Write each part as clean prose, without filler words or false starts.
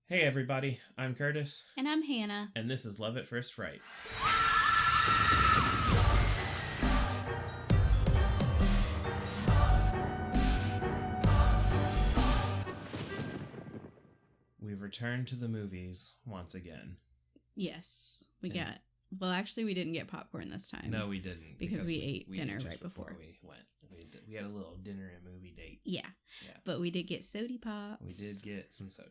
Hey everybody, I'm Curtis. And I'm Hannah. And this is Love at First Fright. We've returned to the movies once again. Yes, we got... Well, actually, we didn't get popcorn this time. No, we didn't. Because we ate dinner right before. We went. We had a little dinner and movie date. Yeah. But we did get soda pops. We did get some soda.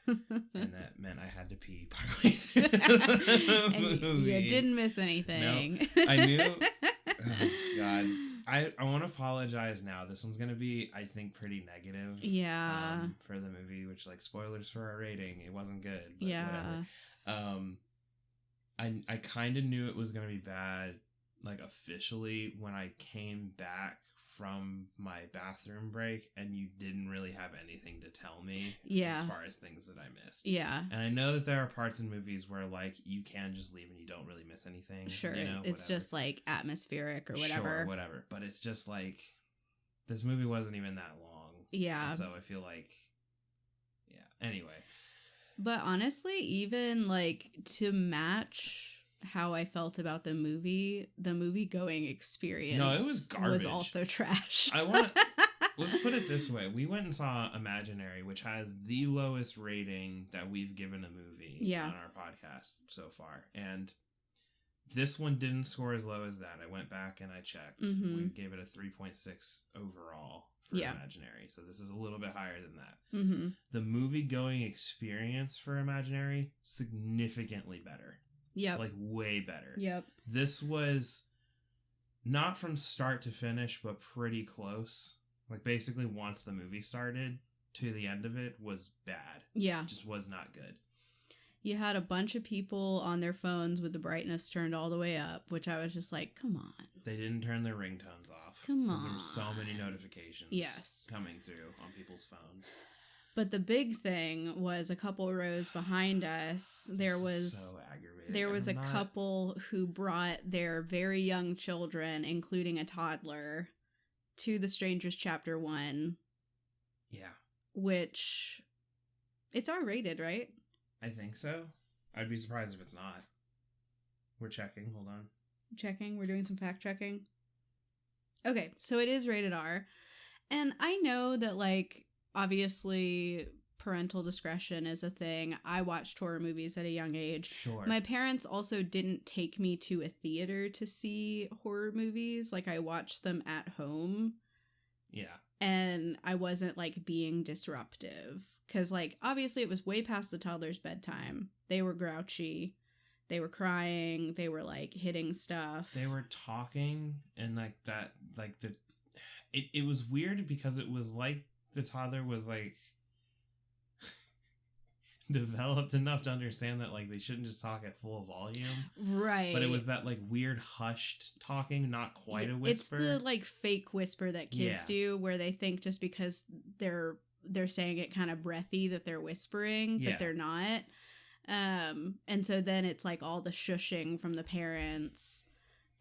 And that meant I had to pee partway through the movie. You didn't miss anything. No, I knew. Oh, God. I want to apologize now. This one's going to be, I think, pretty negative. Yeah. For the movie, which, like, spoilers for our rating. It wasn't good. But yeah. whatever. I kind of knew it was going to be bad, like, officially when I came back from my bathroom break and you didn't really have anything to tell me as far as things that I missed. Yeah. And I know that there are parts in movies where, like, you can just leave and you don't really miss anything. Sure. You know, it's just, like, atmospheric or whatever. Sure, whatever. But it's just, like, this movie wasn't even that long. Yeah. And so I feel like, yeah. Anyway. But honestly, even, like, to match how I felt about the movie going experience it was garbage. Was also trash. Let's put it this way. We went and saw Imaginary, which has the lowest rating that we've given a movie on our podcast so far. And this one didn't score as low as that. I went back and I checked. Mm-hmm. We gave it a 3.6 overall for Imaginary. So this is a little bit higher than that. Mm-hmm. The movie-going experience for Imaginary, significantly better. Yep. Like, way better. Yep. This was not from start to finish, but pretty close. Like, basically, once the movie started to the end of it was bad. Yeah. It just was not good. You had a bunch of people on their phones with the brightness turned all the way up, which I was just like, come on. They didn't turn their ringtones off. Come on. There were so many notifications coming through on people's phones. But the big thing was a couple rows behind us. There was so aggravating. There was a couple who brought their very young children, including a toddler, to The Strangers Chapter 1. Yeah. Which, it's R-rated, right? I think so. I'd be surprised if it's not. We're checking. Hold on. Checking. We're doing some fact checking. Okay, so it is rated R. And I know that, like, obviously parental discretion is a thing. I watched horror movies at a young age. Sure. My parents also didn't take me to a theater to see horror movies. Like, I watched them at home. Yeah. And I wasn't, like, being disruptive. Because, like, obviously it was way past the toddler's bedtime. They were grouchy. They were crying. They were, like, hitting stuff. They were talking and, like, that, like, it was weird because it was like the toddler was, like, developed enough to understand that, like, they shouldn't just talk at full volume. Right. But it was that, like, weird hushed talking, not quite a whisper. It's the, like, fake whisper that kids do where they think just because they're saying it kind of breathy that they're whispering, but they're not. And so then it's, like, all the shushing from the parents.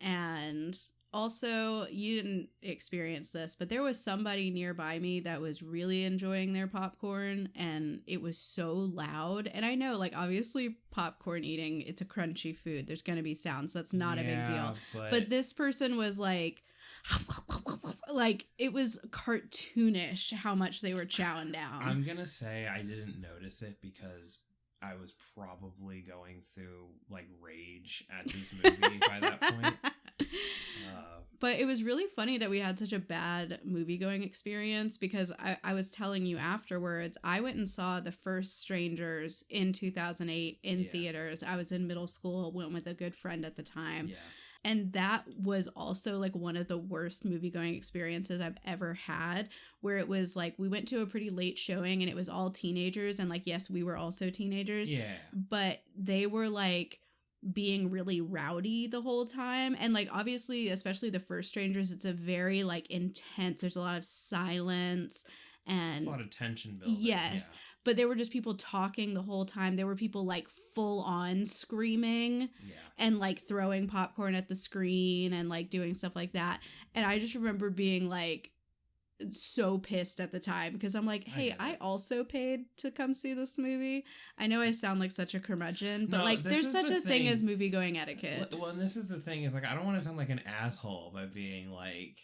And also, you didn't experience this, but there was somebody nearby me that was really enjoying their popcorn, and it was so loud. And I know, like, obviously popcorn eating, it's a crunchy food. There's going to be sounds. That's not a big deal. But this person was like it was cartoonish how much they were chowing down. I'm going to say I didn't notice it because I was probably going through, like, rage at this movie by that point. But it was really funny that we had such a bad movie-going experience because I was telling you afterwards, I went and saw the first Strangers in 2008 in theaters. I was in middle school, went with a good friend at the time. Yeah. And that was also, like, one of the worst movie-going experiences I've ever had, where it was, like, we went to a pretty late showing and it was all teenagers. And, like, yes, we were also teenagers. Yeah. But they were, like, being really rowdy the whole time. And, like, obviously, especially the first Strangers, it's a very, like, intense, there's a lot of silence and there's a lot of tension building. Yes. But there were just people talking the whole time. There were people, like, full on screaming and, like, throwing popcorn at the screen and, like, doing stuff like that. And I just remember being like, so pissed at the time because I'm like, hey, I also paid to come see this movie. I know I sound like such a curmudgeon, but like there's such a thing as movie going etiquette. Well, and this is the thing is like I don't want to sound like an asshole by being like,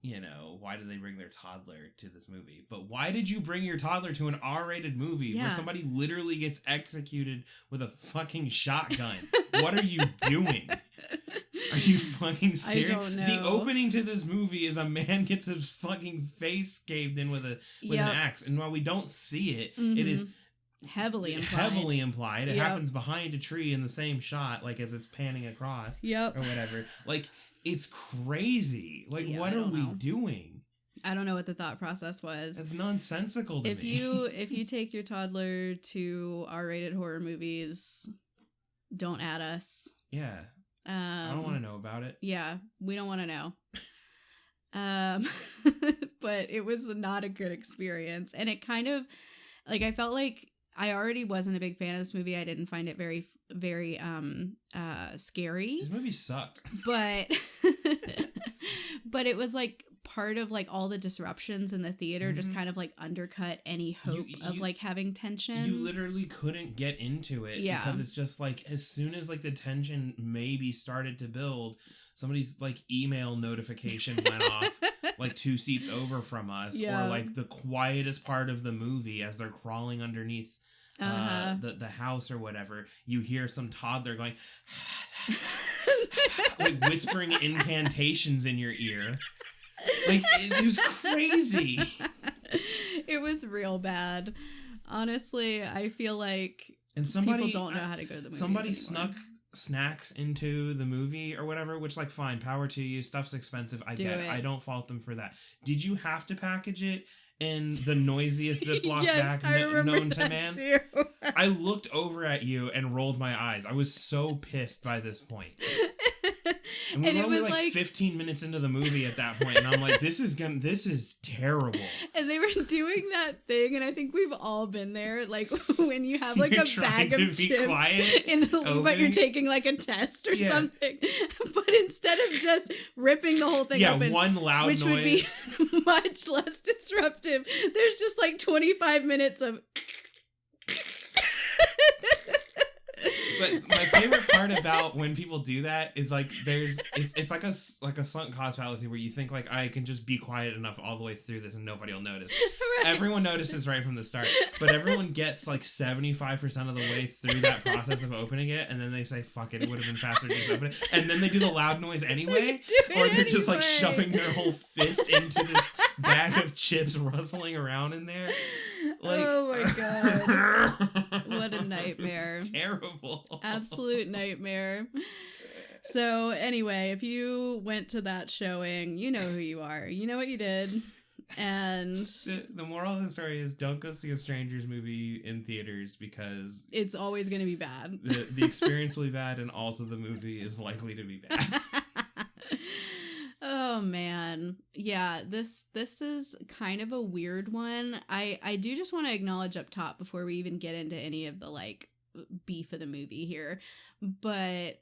you know, why did they bring their toddler to this movie? But why did you bring your toddler to an R-rated movie where somebody literally gets executed with a fucking shotgun? What are you doing? Are you fucking serious? I don't know. The opening to this movie is a man gets his fucking face caved in with an axe. And while we don't see it, it is heavily implied. It happens behind a tree in the same shot, like as it's panning across or whatever. Like, it's crazy. Like, what are we doing? I don't know what the thought process was. It's nonsensical to me. If you take your toddler to R-rated horror movies, don't add us. Yeah. I don't want to know about it. Yeah, we don't want to know. But it was not a good experience. And it kind of, like, I felt like I already wasn't a big fan of this movie. I didn't find it very, very scary. This movie sucked. But it was like part of like all the disruptions in the theater just kind of like undercut any hope of like having tension. You literally couldn't get into it because it's just like as soon as like the tension maybe started to build, somebody's like email notification went off like 2 seats over from us or like the quietest part of the movie as they're crawling underneath the house or whatever, you hear some toddler going like whispering incantations in your ear. Like, it was crazy. It was real bad. Honestly, I feel like people don't know how to go to the movies Somebody anymore. snuck snacks into the movie or whatever, which, like, fine, power to you. Stuff's expensive. I get it. I don't fault them for that. Did you have to package it in the noisiest Ziploc bag known to man? Too. I looked over at you and rolled my eyes. I was so pissed by this point. And we were only like 15 minutes into the movie at that point, and I'm like, this is terrible. And they were doing that thing, and I think we've all been there, like when you have like a bag of chips but you're taking like a test or something. But instead of just ripping the whole thing open, one loud which noise, would be much less disruptive, there's just like 25 minutes of But my favorite part about when people do that is like it's like a sunk cost fallacy where you think like I can just be quiet enough all the way through this and nobody will notice. Right. Everyone notices right from the start, but everyone gets like 75% of the way through that process of opening it, and then they say fuck it would have been faster to just open it, and then they do the loud noise anyway, or they're just like shoving their whole fist into this bag of chips rustling around in there. Like, oh my god. What a nightmare. It's terrible. Absolute nightmare. So anyway, if you went to that showing, you know who you are. You know what you did. And the moral of the story is don't go see a Strangers movie in theaters because it's always going to be bad. The experience will be bad, and also the movie is likely to be bad. Oh man. Yeah, this is kind of a weird one. I do just want to acknowledge up top before we even get into any of the like beef of the movie here, but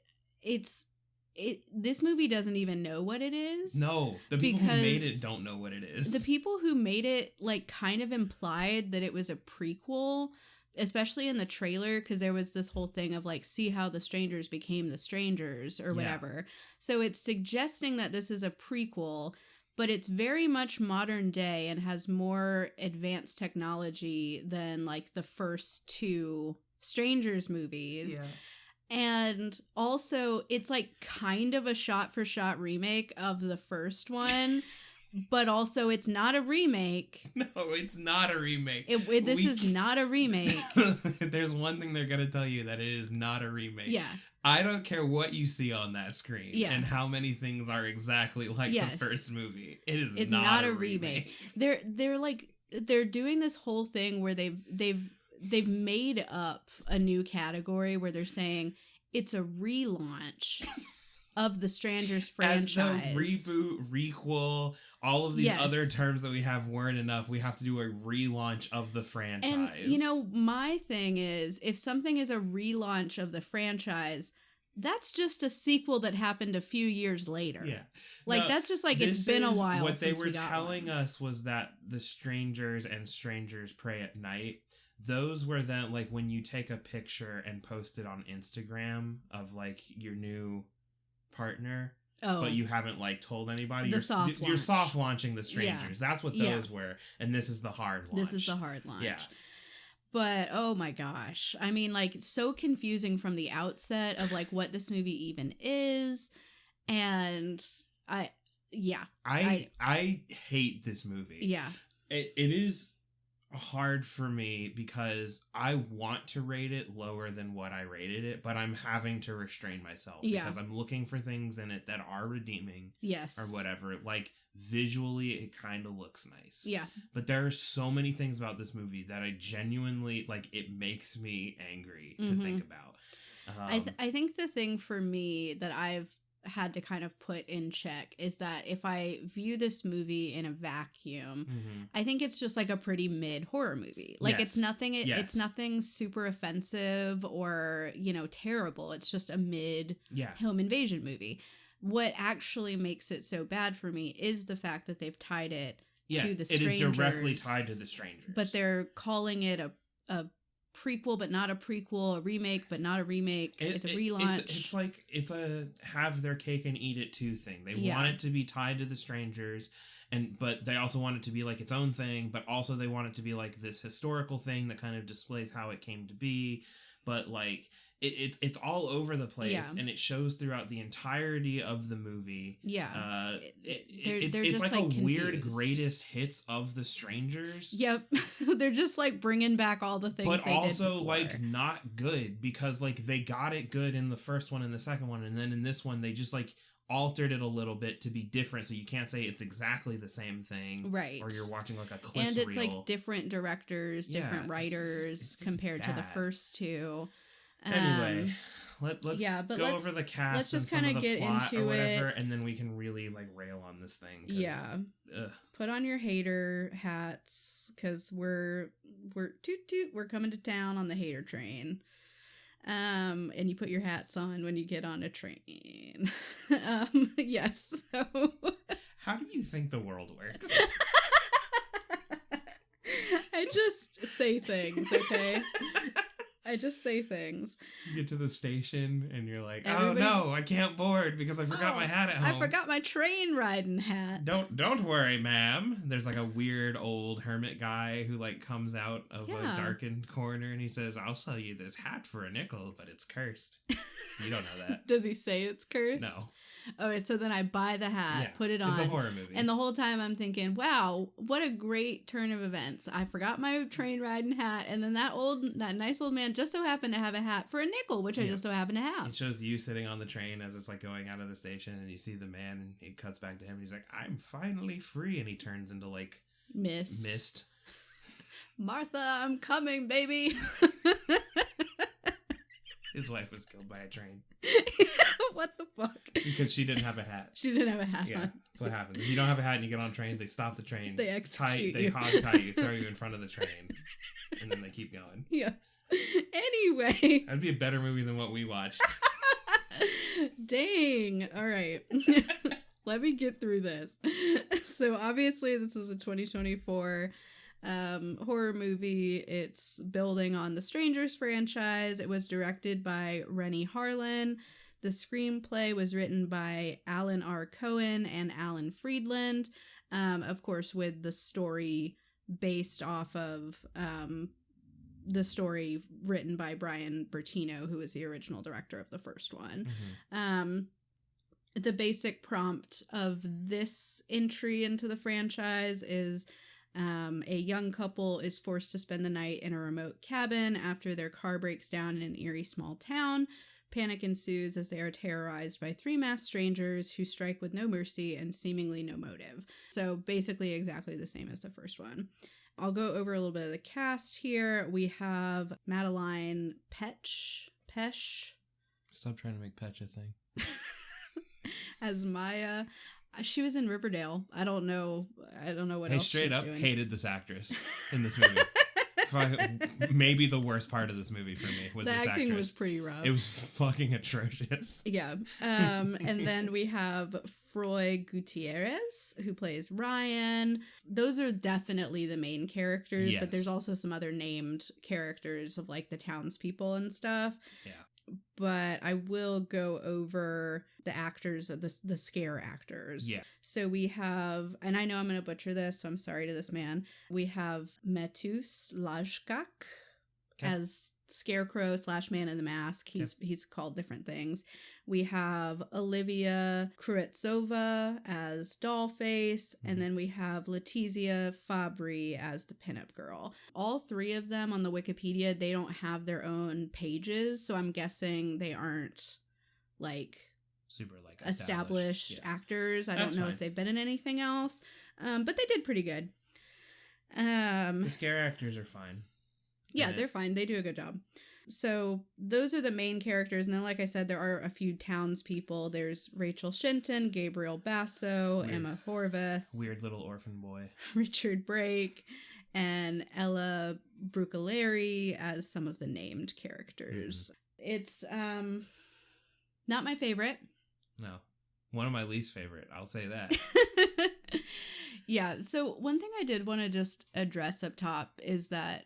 this movie doesn't even know what it is. No, the people who made it don't know what it is. The people who made it like kind of implied that it was a prequel, especially in the trailer, because there was this whole thing of like, see how the strangers became the strangers or whatever. So it's suggesting that this is a prequel, but it's very much modern day and has more advanced technology than like the first 2 Strangers movies. Yeah. And also it's like kind of a shot for shot remake of the first one. But also, it's not a remake. No, it's not a remake. This is not a remake. There's one thing they're going to tell you, that it is not a remake. Yeah. I don't care what you see on that screen and how many things are exactly like the first movie. It's not a remake. They're doing this whole thing where they've made up a new category where they're saying it's a relaunch of the Strangers franchise. As though reboot, requel, all of these other terms that we have weren't enough. We have to do a relaunch of the franchise. And, you know, my thing is, if something is a relaunch of the franchise, that's just a sequel that happened a few years later. Yeah. Like, that's just like, it's been a while what since they were telling us was that the Strangers and Strangers Pray at Night, those were then, like, when you take a picture and post it on Instagram of, like, your new partner, but you haven't, like, told anybody. You're soft launching the Strangers. Yeah. That's what those were. And this is the hard launch. This is the hard launch. Yeah. But, oh my gosh. I mean, like, so confusing from the outset of, like, what this movie even is. And I hate this movie. Yeah. It is hard for me because I want to rate it lower than what I rated it, but I'm having to restrain myself because I'm looking for things in it that are redeeming. Yes. Or whatever. Like, visually, it kind of looks nice. Yeah. But there are so many things about this movie that I genuinely, like, it makes me angry to think about. I think the thing for me that I've had to kind of put in check is that if I view this movie in a vacuum, I think it's just like a pretty mid horror movie. Like, it's nothing super offensive or, you know, terrible. It's just a mid home invasion movie. What actually makes it so bad for me is the fact that they've tied it to the Strangers. It is directly tied to the Strangers. But they're calling it a prequel, but not a prequel, a remake, but not a remake. It's a relaunch. It's like, it's a have their cake and eat it too thing. They want it to be tied to the Strangers, but they also want it to be like its own thing, but also they want it to be like this historical thing that kind of displays how it came to be. But like, it's all over the place, and it shows throughout the entirety of the movie. Yeah, they're it's like a confused. Weird greatest hits of the Strangers. Yep, they're just like bringing back all the things, but they also did like not good because like they got it good in the first one and the second one, and then in this one they just like altered it a little bit to be different, so you can't say it's exactly the same thing, right? Or you're watching like a clip, and it's like different directors, different writers it's compared to the first two. Anyway, let's go over the cast. Let's just kind of get into it, and then we can really like rail on this thing. Put on your hater hats because we're toot toot. We're coming to town on the hater train. And you put your hats on when you get on a train. Yes. So, how do you think the world works? I just say things, okay? I just say things. You get to the station and you're like, oh no, I can't board because I forgot my hat at home. I forgot my train riding hat. Don't worry, ma'am. There's like a weird old hermit guy who like comes out of a darkened corner and he says, I'll sell you this hat for a nickel, but it's cursed. You don't know that. Does he say it's cursed? No. Oh, so then I buy the hat, put it on. It's a horror movie. And the whole time I'm thinking, wow, what a great turn of events. I forgot my train riding hat, and then that nice old man just so happened to have a hat for a nickel, which I just so happened to have. It shows you sitting on the train as it's like going out of the station, and you see the man, and it cuts back to him, and he's like, I'm finally free, and he turns into like mist. Martha, I'm coming, baby. His wife was killed by a train. What the fuck? Because she didn't have a hat. She didn't have a hat on. That's what happens. If you don't have a hat and you get on a train, they stop the train. They execute you. They hog tie you, throw you in front of the train. And then they keep going. Yes. Anyway. That'd be a better movie than what we watched. Dang. All right. Let me get through this. So obviously this is a 2024 horror movie. It's building on the Strangers franchise. It was directed by Rennie Harlan. The screenplay was written by Alan R. Cohen and Alan Friedland, of course, with the story based off of the story written by Brian Bertino, who was the original director of the first one. The basic prompt of this entry into the franchise is a young couple is forced to spend the night in a remote cabin after their car breaks down in an eerie small town. Panic ensues as they are terrorized by three masked strangers who strike with no mercy and seemingly no motive. So basically exactly the same as the first one. I'll go over a little bit of the cast here. We have Madeline Pesh. Stop trying to make Petch a thing. As Maya. She was in Riverdale. I don't know what else straight she's up doing. Hated this actress in this movie. maybe the worst part of this movie for me was the this acting actress. was pretty rough. It was fucking atrocious. Yeah. And then we have Froy Gutierrez, who plays Ryan. Those are definitely the main characters, but there's also some other named characters of like the townspeople and stuff. Yeah. But I will go over the actors, the scare actors. Yeah. So we have, and I know I'm going to butcher this, so I'm sorry to this man. We have Metus Lajkak as Scarecrow / Man in the Mask. He's called different things. We have Olivia Kruitsova as Dollface, and then we have Letizia Fabry as the pinup girl. All three of them on the Wikipedia, they don't have their own pages, so I'm guessing they aren't like super like established actors. I don't know if they've been in anything else, but they did pretty good. The scare actors are fine. Yeah, they're fine. They do a good job. So those are the main characters. And then, like I said, there are a few townspeople. There's Rachel Shinton, Gabriel Basso, Emma Horvath. Weird little orphan boy. Richard Brake, and Ella Brucaleri as some of the named characters. It's not my favorite. No. One of my least favorite. I'll say that. Yeah. So one thing I did want to just address up top is that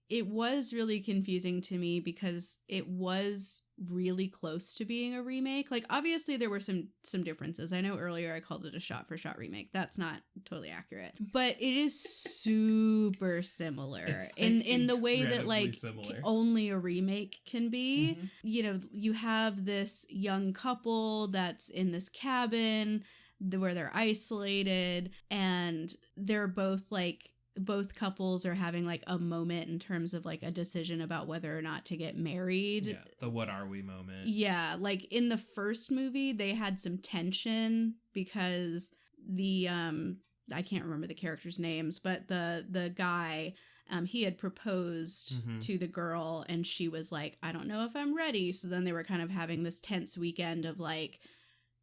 it was really confusing to me because it was really close to being a remake. Like, obviously there were some differences. I know earlier I called it a shot-for-shot remake. That's not totally accurate. But it is super similar in the way that, like, only a remake can be. Mm-hmm. You know, you have this young couple that's in this cabin where they're isolated, and they're both, like, both couples are having like a moment in terms of like a decision about whether or not to get married. Yeah, the what are we moment. Yeah, like in the first movie they had some tension because the I can't remember the characters' names, but the guy he had proposed to the girl and she was like, I don't know if I'm ready. So then they were kind of having this tense weekend of like,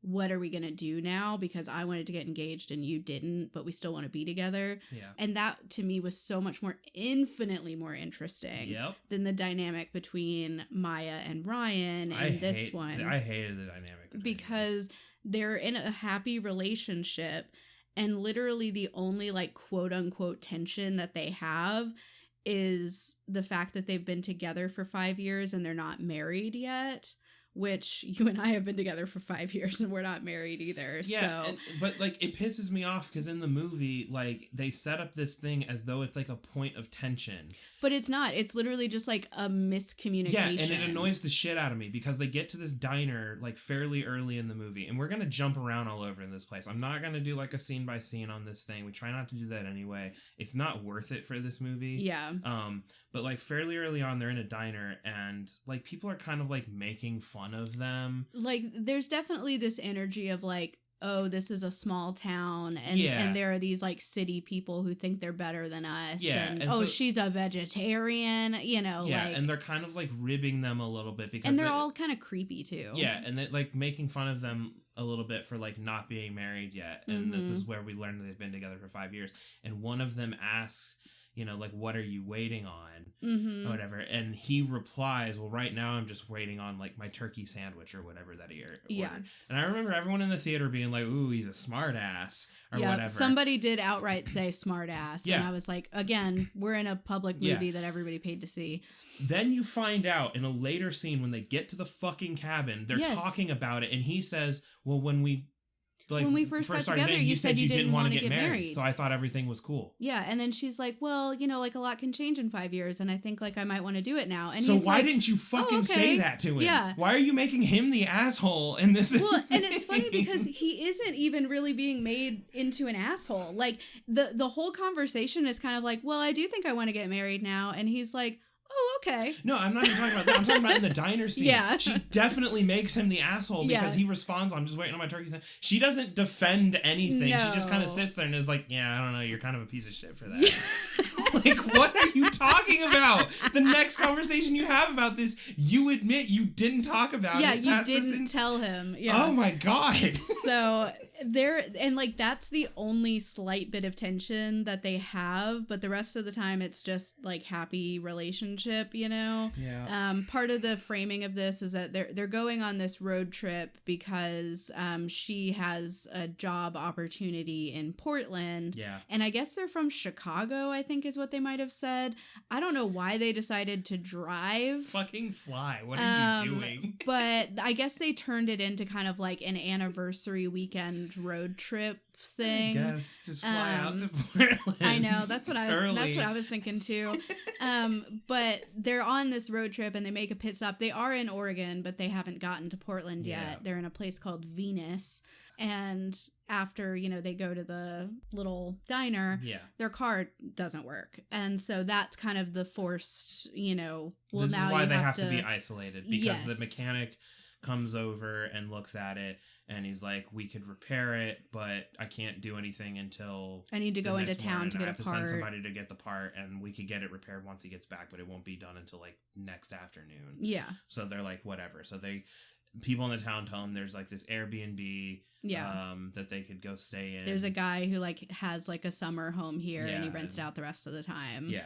what are we going to do now? Because I wanted to get engaged and you didn't, but we still want to be together. Yeah. And that to me was so much more, infinitely more interesting than the dynamic between Maya and Ryan in this one. I hated the dynamic. Because they're in a happy relationship and literally the only like quote unquote tension that they have is the fact that they've been together for 5 years and they're not married yet. Which you and I have been together for 5 years and we're not married either. Yeah, so. But like it pisses me off because in the movie, like they set up this thing as though it's like a point of tension. But it's not. It's literally just like a miscommunication. Yeah, and it annoys the shit out of me because they get to this diner like fairly early in the movie, and we're gonna jump around all over in this place. I'm not gonna do like a scene by scene on this thing. We try not to do that anyway. It's not worth it for this movie. Yeah. But like fairly early on, they're in a diner, and like people are kind of like making fun of them. Like there's definitely this energy of like, oh, this is a small town and there are these like city people who think they're better than us. Yeah. And oh, so, she's a vegetarian, you know. Yeah, like, and they're kind of like ribbing them a little bit because and they're all kind of creepy too. Yeah, and they like making fun of them a little bit for like not being married yet. And this is where we learn that they've been together for 5 years. And one of them asks, you know, like, what are you waiting on? Or whatever. And he replies, well, right now I'm just waiting on, like, my turkey sandwich or whatever that he ordered. Yeah. And I remember everyone in the theater being like, ooh, he's a smart ass or whatever. Somebody did outright say smart ass. And I was like, again, we're in a public movie that everybody paid to see. Then you find out in a later scene when they get to the fucking cabin, they're talking about it. And he says, well, when we first got together, you said you didn't want to get married. So I thought everything was cool. Yeah. And then she's like, well, you know, like a lot can change in 5 years. And I think like I might want to do it now. And so why didn't you fucking say that to him? Yeah. Why are you making him the asshole in this? Well, and it's funny because he isn't even really being made into an asshole. Like the whole conversation is kind of like, well, I do think I want to get married now. And he's like, oh, okay. No, I'm not even talking about that. I'm talking about in the diner scene. Yeah. She definitely makes him the asshole because he responds, I'm just waiting on my turkey sandwich. She doesn't defend anything. No. She just kind of sits there and is like, yeah, I don't know. You're kind of a piece of shit for that. Like, what are you talking about? The next conversation you have about this, you admit you didn't talk about it. Yeah, you didn't tell him. Yeah. Oh my God. So like that's the only slight bit of tension that they have, but the rest of the time it's just like happy relationship, you know. Part of the framing of this is that they're going on this road trip because she has a job opportunity in Portland, and I guess they're from Chicago, I think is what they might have said. I don't know why they decided to drive. Fucking fly, what are you doing? But I guess they turned it into kind of like an anniversary weekend road trip thing. I guess just fly out to Portland. I know, that's what I was thinking too. But they're on this road trip and they make a pit stop. They are in Oregon, but they haven't gotten to Portland yet. They're in a place called Venus. And after, you know, they go to the little diner, their car doesn't work. And so that's kind of the forced, you know, well, this now is why they have to be isolated, because the mechanic comes over and looks at it. And he's like, we could repair it, but I can't do anything until I need to go into town to get a part. I have to send somebody to get the part, and we could get it repaired once he gets back, but it won't be done until like next afternoon. Yeah. So they're like, whatever. So people in the town tell him there's like this Airbnb that they could go stay in. There's a guy who like has like a summer home here, and he rents it out the rest of the time. Yeah.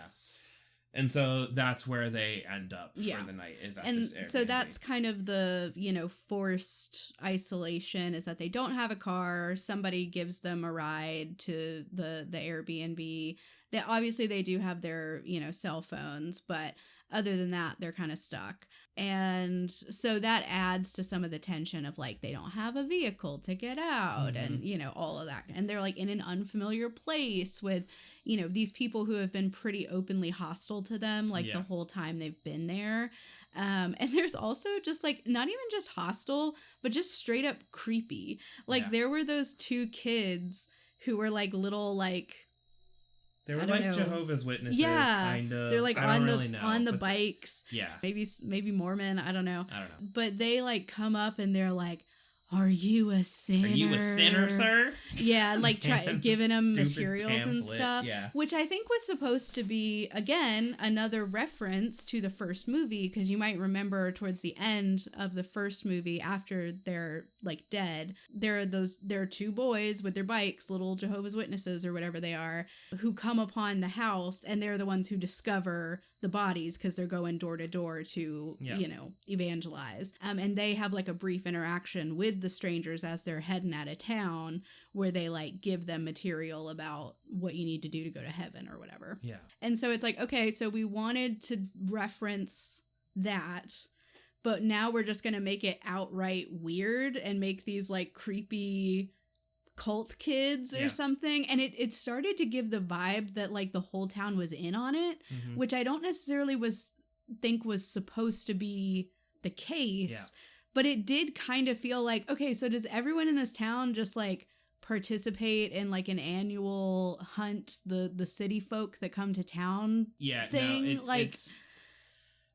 And so that's where they end up for the night, is at this Airbnb. And so that's kind of the, you know, forced isolation, is that they don't have a car. Somebody gives them a ride to the Airbnb. They do have their, you know, cell phones, but other than that, they're kind of stuck. And so that adds to some of the tension of like, they don't have a vehicle to get out and, you know, all of that. And they're like in an unfamiliar place with, you know, these people who have been pretty openly hostile to them, like the whole time they've been there. And there's also just like, not even just hostile, but just straight up creepy. Like there were those two kids who were like little, like, they were like Jehovah's Witnesses, kind of. They're like on the bikes. Yeah. Maybe Mormon. I don't know. But they like come up and they're like, "Are you a sinner? Are you a sinner, sir?" Yeah, like giving them materials pamphlet. and stuff, which I think was supposed to be, again, another reference to the first movie, because you might remember towards the end of the first movie, after they're like dead, there are two boys with their bikes, little Jehovah's Witnesses or whatever they are, who come upon the house, and they're the ones who discover the bodies because they're going door to door to, you know, evangelize. And they have like a brief interaction with the strangers as they're heading out of town, where they like give them material about what you need to do to go to heaven or whatever. Yeah. And so it's like, okay, so we wanted to reference that, but now we're just going to make it outright weird and make these like creepy cult kids or something. And it started to give the vibe that like the whole town was in on it, which I don't necessarily think was supposed to be the case, but it did kind of feel like, okay, so does everyone in this town just like participate in like an annual hunt, the city folk that come to town thing? No, it's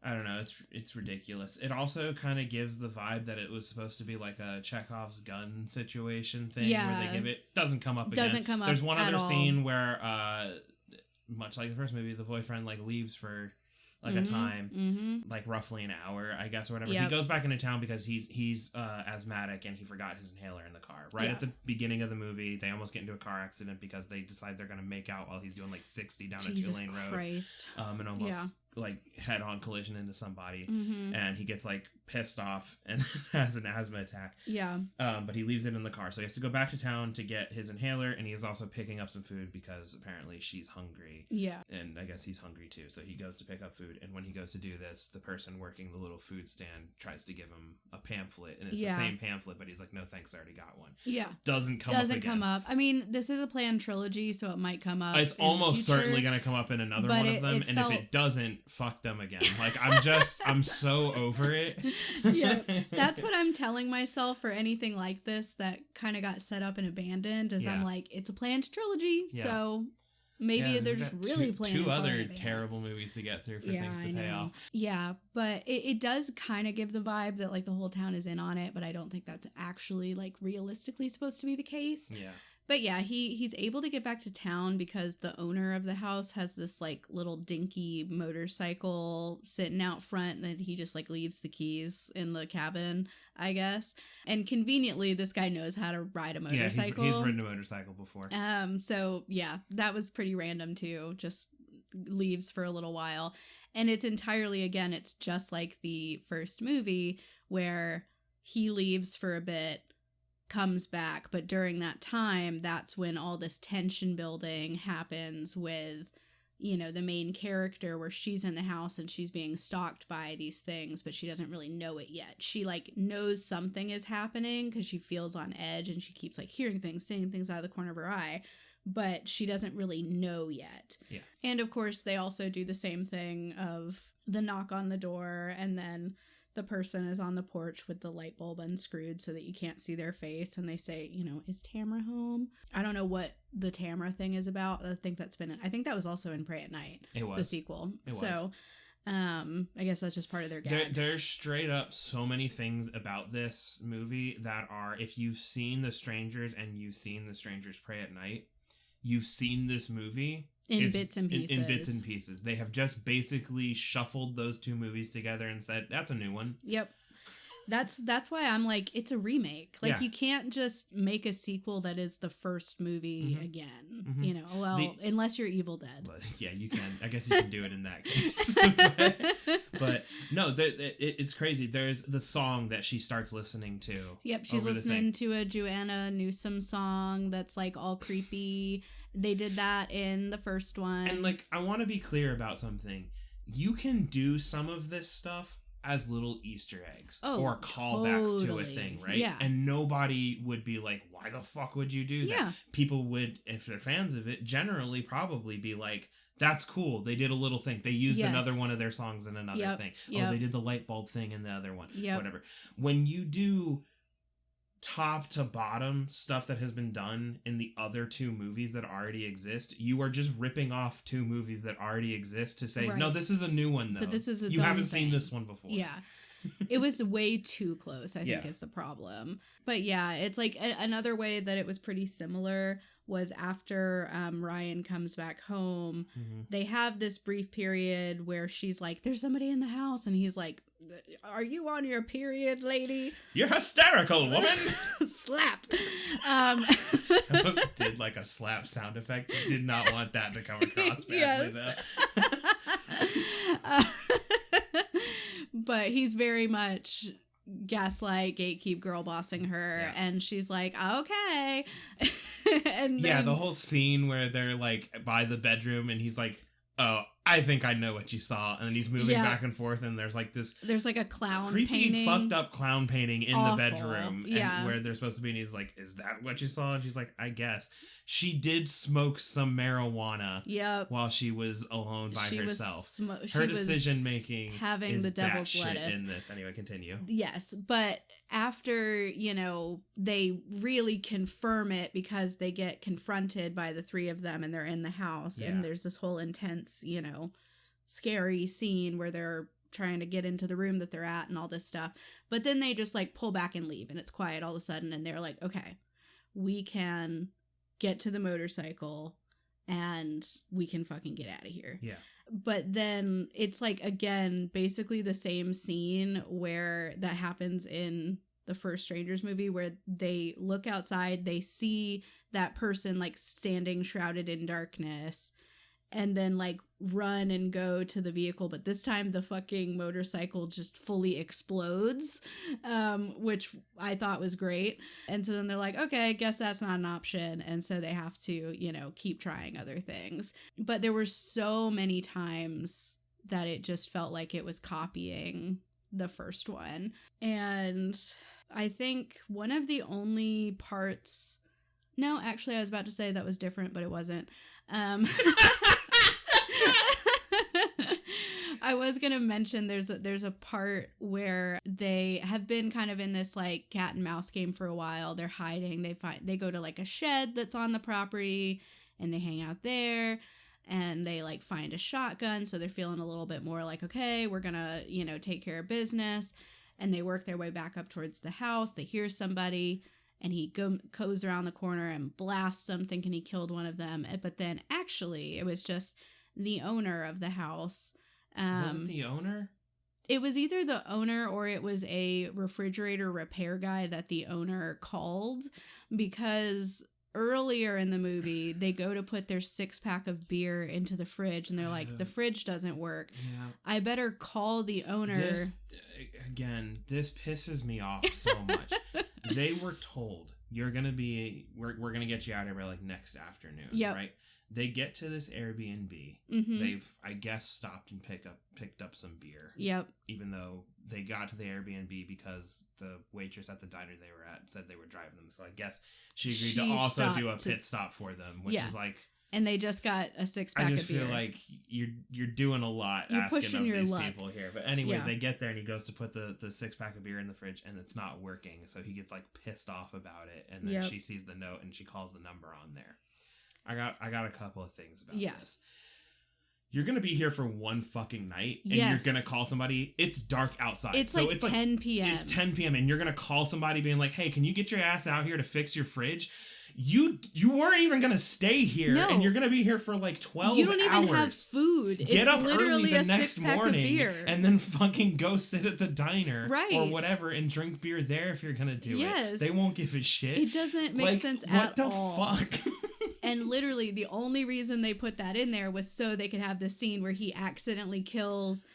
I don't know. It's ridiculous. It also kind of gives the vibe that it was supposed to be like a Chekhov's gun situation thing, where they give it doesn't come up again. Doesn't come up. There's one other scene where, much like the first movie, the boyfriend like leaves for like a time, like roughly an hour, I guess, or whatever. He goes back into town because he's asthmatic and he forgot his inhaler in the car. Right at the beginning of the movie, they almost get into a car accident because they decide they're going to make out while he's doing like 60 down a 2-lane road. And almost like head-on collision into somebody, and he gets like pissed off and has an asthma attack. But he leaves it in the car, so he has to go back to town to get his inhaler, and he is also picking up some food because apparently she's hungry. And I guess he's hungry too, so he goes to pick up food, and when he goes to do this, the person working the little food stand tries to give him a pamphlet, and it's the same pamphlet, but he's like, no thanks, I already got one. Doesn't come up. I mean, this is a planned trilogy, so it might come up. It's almost certainly going to come up in another one of them, and if it doesn't, fuck them again. Like, I'm so over it. That's what I'm telling myself for anything like this that kind of got set up and abandoned, is I'm like, it's a planned trilogy, so maybe they're just really planning two other terrible movies to get through for things to pay off. But it does kind of give the vibe that like the whole town is in on it, but I don't think that's actually like realistically supposed to be the case. But yeah, he's able to get back to town because the owner of the house has this like little dinky motorcycle sitting out front that he just like leaves the keys in the cabin, I guess. And conveniently, this guy knows how to ride a motorcycle. Yeah, he's ridden a motorcycle before. So yeah, that was pretty random too. Just leaves for a little while. And it's entirely, again, it's just like the first movie where he leaves for a bit, comes back, but during that time, that's when all this tension building happens with, you know, the main character, where she's in the house and she's being stalked by these things, but she doesn't really know it yet. She like knows something is happening because she feels on edge and she keeps like hearing things, seeing things out of the corner of her eye, but she doesn't really know yet. Yeah. And of course, they also do the same thing of the knock on the door, and then the person is on the porch with the light bulb unscrewed so that you can't see their face. And they say, you know, is Tamara home? I don't know what the Tamara thing is about. I think that was also in Pray at Night. It was. The sequel. So, I guess that's just part of their gag. There's straight up so many things about this movie that are, if you've seen The Strangers and you've seen The Strangers Pray at Night, you've seen this movie. In bits and pieces. In bits and pieces. They have just basically shuffled those two movies together and said, that's a new one. Yep. That's why I'm like, it's a remake. Like, you can't just make a sequel that is the first movie again. You know, well, unless you're Evil Dead. But, yeah, you can. I guess you can do it in that case. but no, it's crazy. There's the song that she starts listening to. Yep, she's listening to a Joanna Newsom song that's like all creepy. They did that in the first one. And like, I want to be clear about something. You can do some of this stuff as little Easter eggs or callbacks to a thing, right? Yeah. And nobody would be like, why the fuck would you do that? Yeah. People would, if they're fans of it, generally probably be like, that's cool. They did a little thing. They used another one of their songs in another thing. Oh, they did the light bulb thing in the other one. Whatever. When you do top to bottom stuff that has been done in the other two movies that already exist, you are just ripping off two movies that already exist to say, no, this is a new one though. But this is its you own haven't thing. seen this one before. Yeah. It was way too close, I think is the problem. But yeah, it's like another way that it was pretty similar was after Ryan comes back home, they have this brief period where she's like, there's somebody in the house, and he's like, are you on your period, lady? You're hysterical, woman. Slap. I almost did like a slap sound effect. Did not want that to come across badly though. But he's very much gaslight, gatekeep, girl bossing her, and she's like, okay. And then, the whole scene where they're like by the bedroom and he's like, oh, I think I know what you saw, and then he's moving back and forth, and there's like a clown creepy painting. Fucked up clown painting in Awful. the bedroom, and where they're supposed to be, and he's like, is that what you saw? And she's like, I guess. She did smoke some marijuana while she was alone by herself. Her decision making having is the devil's lettuce in this. Anyway, continue. Yes, but after, they really confirm it because they get confronted by the three of them and they're in the house and there's this whole intense, scary scene where they're trying to get into the room that they're at and all this stuff. But then they just like pull back and leave and it's quiet all of a sudden and they're like, okay, we can get to the motorcycle and we can fucking get out of here. Yeah. But then it's like, again, basically the same scene where that happens in the first Strangers movie where they look outside, they see that person like standing shrouded in darkness and then like run and go to the vehicle. But this time the fucking motorcycle just fully explodes, which I thought was great. And so then they're like, okay, I guess that's not an option. And so they have to, keep trying other things. But there were so many times that it just felt like it was copying the first one. And I think one of the only parts... No, actually, I was about to say that was different, but it wasn't. I was going to mention there's a part where they have been kind of in this like cat and mouse game for a while. They're hiding. They go to like a shed that's on the property and they hang out there and they like find a shotgun. So they're feeling a little bit more like, okay, we're going to, take care of business. And they work their way back up towards the house. They hear somebody. and he goes around the corner and blasts them thinking he killed one of them. But then actually it was just the owner of the house. Was it the owner? It was either the owner or it was a refrigerator repair guy that the owner called, because earlier in the movie, they go to put their 6-pack of beer into the fridge and they're like, the fridge doesn't work. Yeah. I better call the owner. This pisses me off so much. They were told, we're going to get you out here by like next afternoon, right? They get to this Airbnb. Mm-hmm. They've, I guess, stopped and picked up some beer. Yep. Even though they got to the Airbnb because the waitress at the diner they were at said they were driving them. So I guess she agreed to also do a pit stop for them, which is like. And they just got a 6-pack of beer. I just feel like you're doing a lot asking of these people here. But anyway, they get there and he goes to put the 6-pack of beer in the fridge and it's not working. So he gets like pissed off about it. And then she sees the note and she calls the number on there. I got a couple of things about this. You're going to be here for one fucking night and you're going to call somebody. It's dark outside. It's like 10 p.m. It's 10 p.m. and you're going to call somebody being like, hey, can you get your ass out here to fix your fridge? You weren't even going to stay here and you're going to be here for like 12 hours. You don't even have food. Get up early the next morning and then fucking go sit at the diner or whatever and drink beer there if you're going to do it. They won't give a shit. It doesn't make sense at all. What the fuck? And literally the only reason they put that in there was so they could have the scene where he accidentally kills.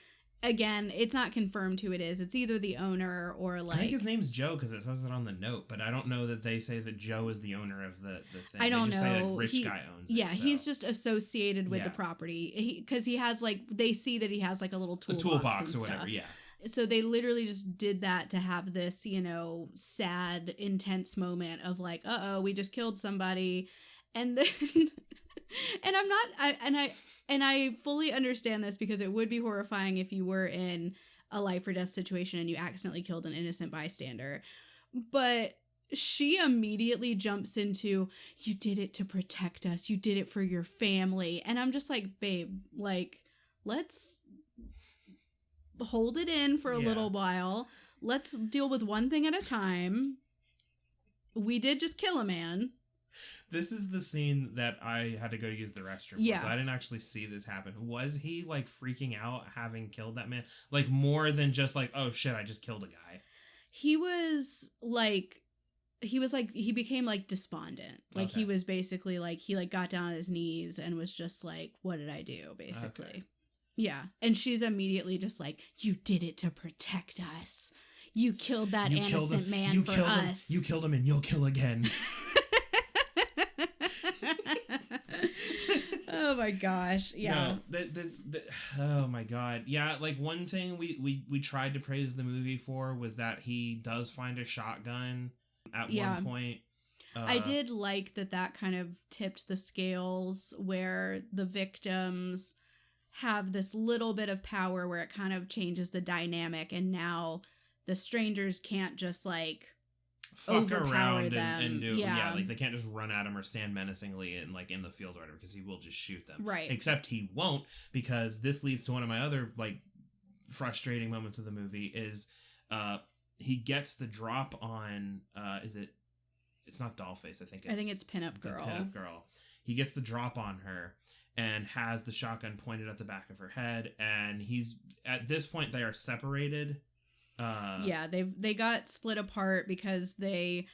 Again, it's not confirmed who it is. It's either the owner or like... I think his name's Joe because it says it on the note, but I don't know that they say that Joe is the owner of the thing. I don't know. Say like rich guy owns it. Yeah, so. He's just associated with the property because he has like... They see that he has like a little toolbox or whatever, yeah. So they literally just did that to have this, sad, intense moment of like, we just killed somebody. And then... And I fully understand this because it would be horrifying if you were in a life or death situation and you accidentally killed an innocent bystander. But she immediately jumps into, you did it to protect us. You did it for your family. And I'm just like, babe, like, let's hold it in for a little while. Let's deal with one thing at a time. We did just kill a man. This is the scene that I had to go use the restroom. Yeah. So I didn't actually see this happen. Was he like freaking out having killed that man? Like more than just like, oh shit, I just killed a guy. He became like despondent. Like he was basically like, he like got down on his knees and was just like, what did I do? Basically. Okay. Yeah. And she's immediately just like, you did it to protect us. You killed that innocent man for us. You killed him and you'll kill again. Oh my gosh. Yeah. No, oh my god. Yeah, like one thing we tried to praise the movie for was that he does find a shotgun at one point. I did like that kind of tipped the scales where the victims have this little bit of power where it kind of changes the dynamic and now the strangers can't just like fuck around and do like they can't just run at him or stand menacingly and like in the field or whatever because he will just shoot them, right? Except he won't, because this leads to one of my other like frustrating moments of the movie is he gets the drop on it's not Dollface, I think it's Pinup Girl. Pinup Girl. He gets the drop on her and has the shotgun pointed at the back of her head, and he's at this point they are separated. They got split apart because they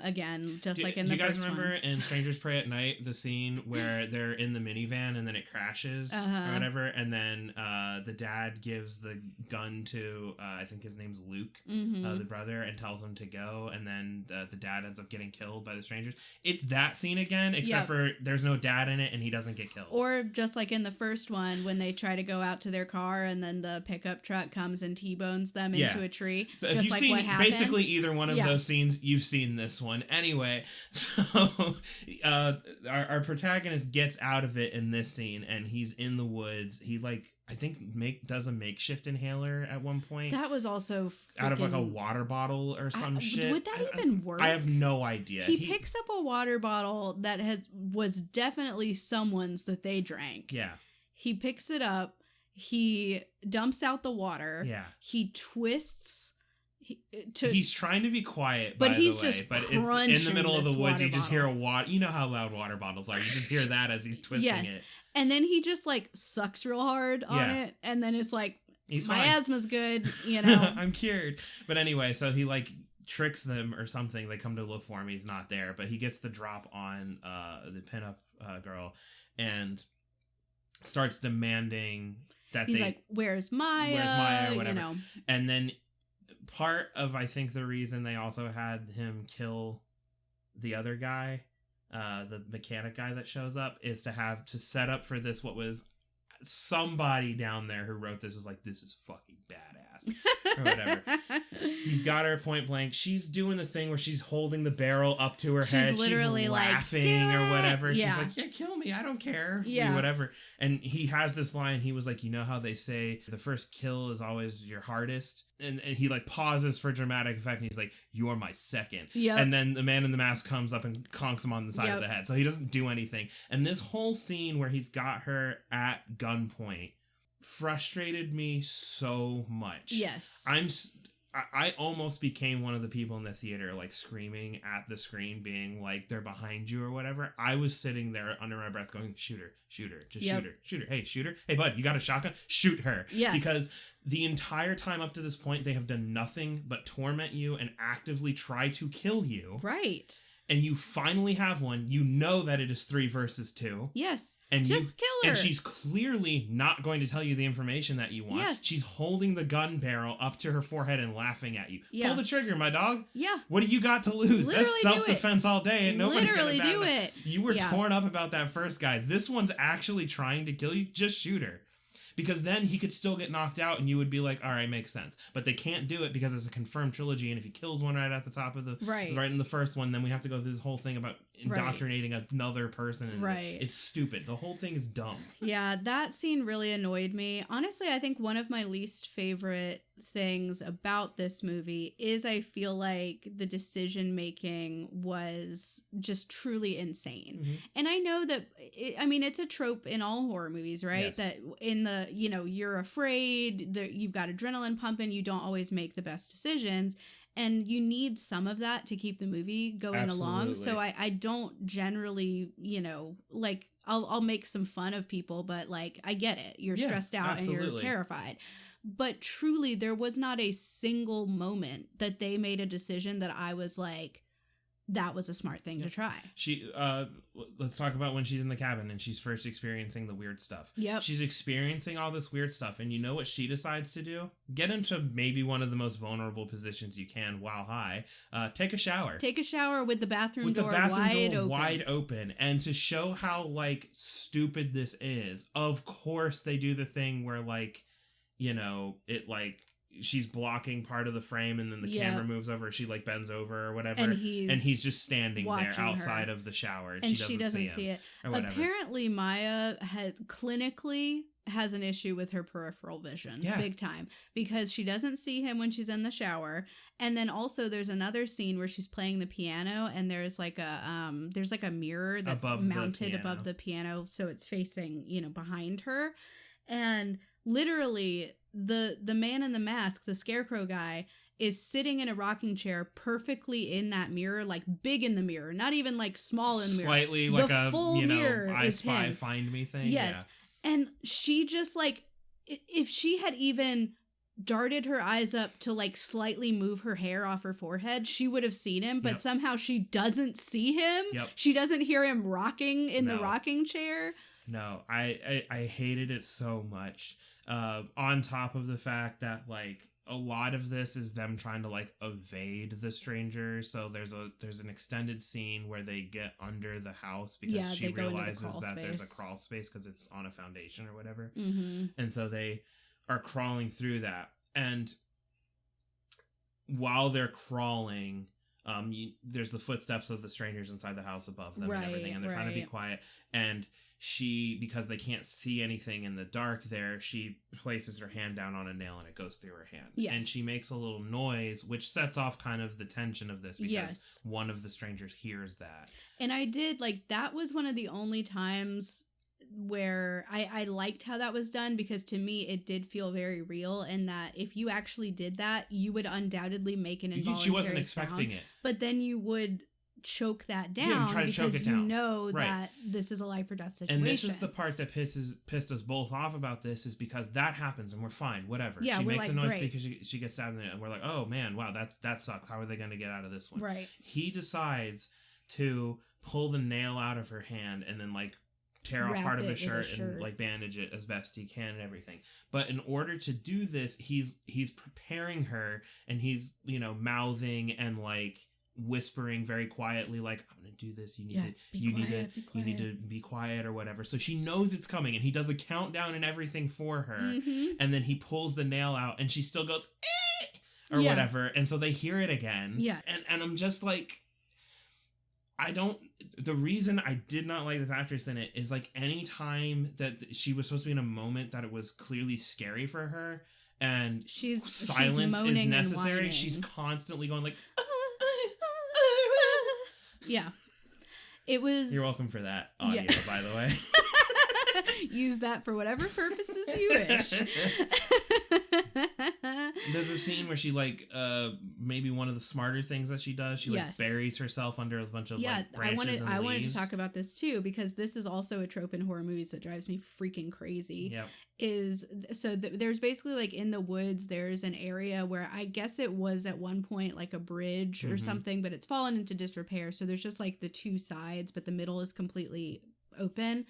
again, just like in the first one. Do you guys remember in Strangers Pray at Night the scene where they're in the minivan and then it crashes or whatever, and then the dad gives the gun to I think his name's Luke, the brother, and tells him to go, and then the dad ends up getting killed by the strangers. It's that scene again, except for there's no dad in it and he doesn't get killed. Or just like in the first one when they try to go out to their car and then the pickup truck comes and T-bones them into a tree. So just if you've like seen what happened. Basically either one of those scenes, you've seen this one. Anyway, so our protagonist gets out of it in this scene and he's in the woods. He I think does a makeshift inhaler at one point. That was also out of like a water bottle or some shit. Would that even work? I have no idea. He picks up a water bottle that was definitely someone's that they drank. Yeah. He picks it up. He dumps out the water. Yeah. He twists he's trying to be quiet, but by he's the way, just but it's in the middle of the woods. You just hear a water. You know how loud water bottles are. You just hear that as he's twisting it. And then he just like sucks real hard on it, and then it's like, my asthma's good, you know. I'm cured. But anyway, so he like tricks them or something. They come to look for him. He's not there, but he gets the drop on the pinup girl and starts demanding that he's like, where's Maya? Or whatever. You know. And then part of, I think, the reason they also had him kill the other guy, the mechanic guy that shows up, is to set up for this. What was somebody down there who wrote this was like, this is fucking badass or whatever. He's got her point blank. She's doing the thing where she's holding the barrel up to her head. She's literally laughing or whatever. She's like, yeah, kill me. I don't care. Yeah. Whatever. And he has this line. He was like, you know how they say the first kill is always your hardest? And he like pauses for dramatic effect. And he's like, you're my second. Yep. And then the man in the mask comes up and conks him on the side of the head. So he doesn't do anything. And this whole scene where he's got her at gunpoint frustrated me so much. Yes. I almost became one of the people in the theater, like screaming at the screen, being like, they're behind you or whatever. I was sitting there under my breath going, shoot her, just shoot her. Hey, shoot her. Hey, bud, you got a shotgun? Shoot her. Yes. Because the entire time up to this point, they have done nothing but torment you and actively try to kill you. Right. And you finally have one. You know that it is 3 versus 2. Yes. And just kill her. And she's clearly not going to tell you the information that you want. Yes. She's holding the gun barrel up to her forehead and laughing at you. Yeah. Pull the trigger, my dog. Yeah. What do you got to lose? Literally That's self-defense all day. And nobody literally do it. You were torn up about that first guy. This one's actually trying to kill you. Just shoot her. Because then he could still get knocked out and you would be like, all right, makes sense. But they can't do it because it's a confirmed trilogy. And if he kills one right at the top of the... Right in the first one, then we have to go through this whole thing about indoctrinating another person. And it's stupid. The whole thing is dumb. Yeah, that scene really annoyed me. Honestly, I think one of my least favorite things about this movie is I feel like the decision making was just truly insane. Mm-hmm. And I know that, it's a trope in all horror movies, right? Yes. That in the, you're afraid, that you've got adrenaline pumping, you don't always make the best decisions. And you need some of that to keep the movie going along. So I don't generally, I'll make some fun of people, but like, I get it. You're stressed out and you're terrified. But truly, there was not a single moment that they made a decision that I was like, that was a smart thing to try. Let's talk about when she's in the cabin and she's first experiencing the weird stuff. Yep. She's experiencing all this weird stuff. And you know what she decides to do? Get into maybe one of the most vulnerable positions you can while high. Take a shower. Take a shower with the bathroom door wide open. And to show how, like, stupid this is, of course they do the thing where, like, it, like, she's blocking part of the frame and then the camera moves over, she like bends over or whatever, and he's just standing there outside of the shower and she doesn't see it. Apparently Maya clinically has an issue with her peripheral vision, big time, because she doesn't see him when she's in the shower. And then also there's another scene where she's playing the piano and there's like a mirror that's mounted above the piano, so it's facing behind her, and literally the man in the mask, the scarecrow guy, is sitting in a rocking chair perfectly in that mirror, like big in the mirror, not even like small in the mirror. Slightly like a full mirror I Spy Find Me thing. Yes. Yeah. And she just like, if she had even darted her eyes up to like slightly move her hair off her forehead, she would have seen him, but somehow she doesn't see him. Yep. She doesn't hear him rocking in the rocking chair. No, I hated it so much. On top of the fact that like a lot of this is them trying to like evade the stranger. So there's an extended scene where they get under the house because she realizes that there's a crawl space because it's on a foundation or whatever. Mm-hmm. And so they are crawling through that. And while they're crawling, there's the footsteps of the strangers inside the house above them and everything. And they're trying to be quiet. And she, because they can't see anything in the dark there, she places her hand down on a nail and it goes through her hand. Yes. And she makes a little noise, which sets off kind of the tension of this because one of the strangers hears that. And I did, like, that was one of the only times where I liked how that was done, because to me it did feel very real, and that if you actually did that, you would undoubtedly make an involuntary She wasn't expecting sound, it. But then you would choke that down because you know that this is a life or death situation. And this is the part that pissed us both off about this, is because that happens and we're fine, whatever. Yeah, she makes like, a noise great. because she gets stabbed in it, and we're like, oh man, wow, that sucks. How are they going to get out of this one? Right. He decides to pull the nail out of her hand and then like tear off part of his shirt and like bandage it as best he can and everything. But in order to do this, he's preparing her, and he's, you know, mouthing and like whispering very quietly, like, I'm gonna do this, you need to be quiet or whatever. So she knows it's coming, and he does a countdown and everything for her, and then he pulls the nail out and she still goes or whatever, and so they hear it again. And I'm just like, the reason I did not like this actress in it is like any time that she was supposed to be in a moment that it was clearly scary for her and silence is necessary, she's constantly going like yeah. It was... You're welcome for that audio, by the way. Use that for whatever purposes you wish. There's a scene where she like maybe one of the smarter things that she does, she like buries herself under a bunch of like branches and I wanted to talk about this too, because this is also a trope in horror movies that drives me freaking crazy. Yep. There's basically like in the woods there's an area where I guess it was at one point like a bridge or something, but it's fallen into disrepair, so there's just like the two sides, but the middle is completely open.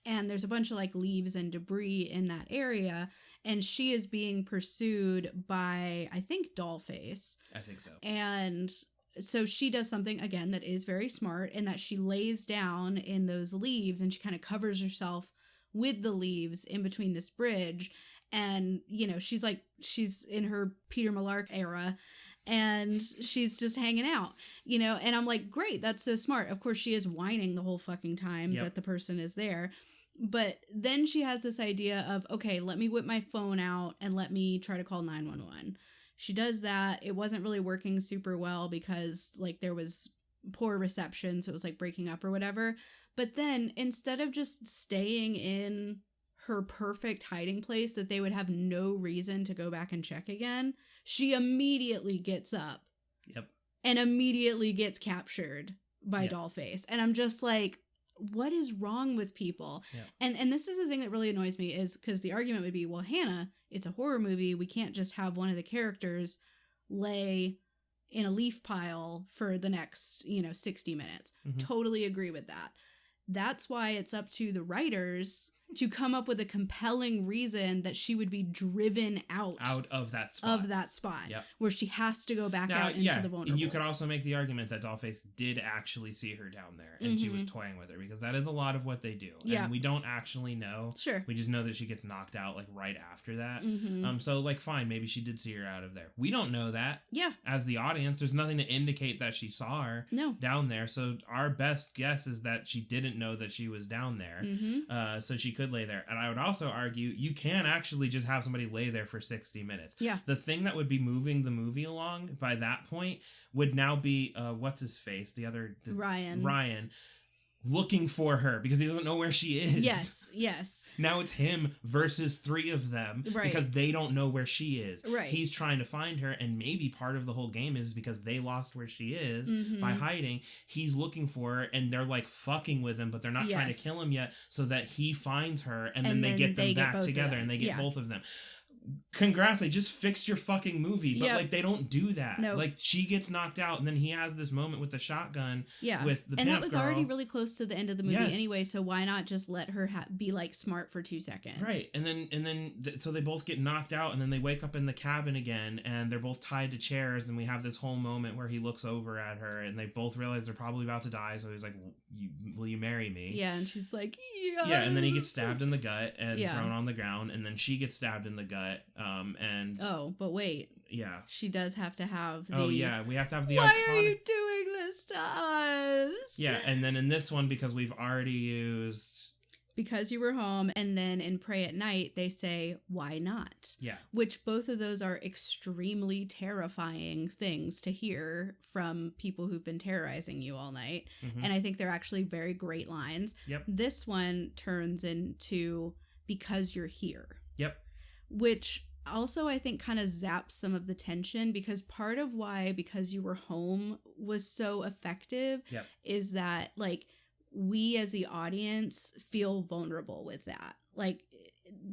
And there's a bunch of like leaves and debris in that area. And she is being pursued by, I think, Dollface. I think so. And so she does something, again, that is very smart, in that she lays down in those leaves and she kind of covers herself with the leaves in between this bridge. And, you know, she's in her Peter Millark era. And she's just hanging out, you know, and I'm like, great, that's so smart. Of course, she is whining the whole fucking time that the person is there. But then she has this idea of, okay, let me whip my phone out and let me try to call 911. She does that. It wasn't really working super well because like there was poor reception. So it was like breaking up or whatever. But then instead of just staying in her perfect hiding place that they would have no reason to go back and check again, she immediately gets up. Yep. And immediately gets captured by Dollface. And I'm just like, what is wrong with people? Yeah. And this is the thing that really annoys me, is because the argument would be, well, Hannah, it's a horror movie. We can't just have one of the characters lay in a leaf pile for the next, 60 minutes. Totally agree with that. That's why it's up to the writers to come up with a compelling reason that she would be driven out of that spot. Yep. Where she has to go back out into the vulnerable. You could also make the argument that Dollface did actually see her down there and she was toying with her, because that is a lot of what they do. Yeah. And we don't actually know. Sure. We just know that she gets knocked out like right after that. So like fine, maybe she did see her out of there. We don't know that. Yeah. As the audience, there's nothing to indicate that she saw her down there. So our best guess is that she didn't know that she was down there. So she could lay there. And I would also argue you can actually just have somebody lay there for 60 minutes. Yeah. The thing that would be moving the movie along by that point would now be what's his face? Ryan looking for her because he doesn't know where she is. Yes. Now it's him versus three of them because they don't know where she is. Right. He's trying to find her, and maybe part of the whole game is because they lost where she is by hiding. He's looking for her, and they're like fucking with him, but they're not trying to kill him yet, so that he finds her, and then they get them back together, and they get both of them. Congrats, they just fixed your fucking movie, but like they don't do that. No. Like she gets knocked out, and then he has this moment with the shotgun. Yeah, with the and that was girl. already really close to the end of the movie anyway. So why not just let her be like smart for 2 seconds? Right, and then so they both get knocked out, and then they wake up in the cabin again, and they're both tied to chairs, and we have this whole moment where he looks over at her, and they both realize they're probably about to die. So he's like, "Will you marry me?" Yeah, and she's like, "Yeah." Yeah, and then he gets stabbed in the gut and thrown on the ground, and then she gets stabbed in the gut. But wait. Yeah. She does have to have the... Oh, yeah. We have to have the Why are you doing this to us? Yeah, and then in this one, because we've already used... because you were home. And then in Pray at Night, they say, why not? Yeah. Which both of those are extremely terrifying things to hear from people who've been terrorizing you all night. Mm-hmm. And I think they're actually very great lines. Yep. This one turns into because you're here. Yep. Which also I think kind of zaps some of the tension, because part of why because you were home was so effective is that like we as the audience feel vulnerable with that. Like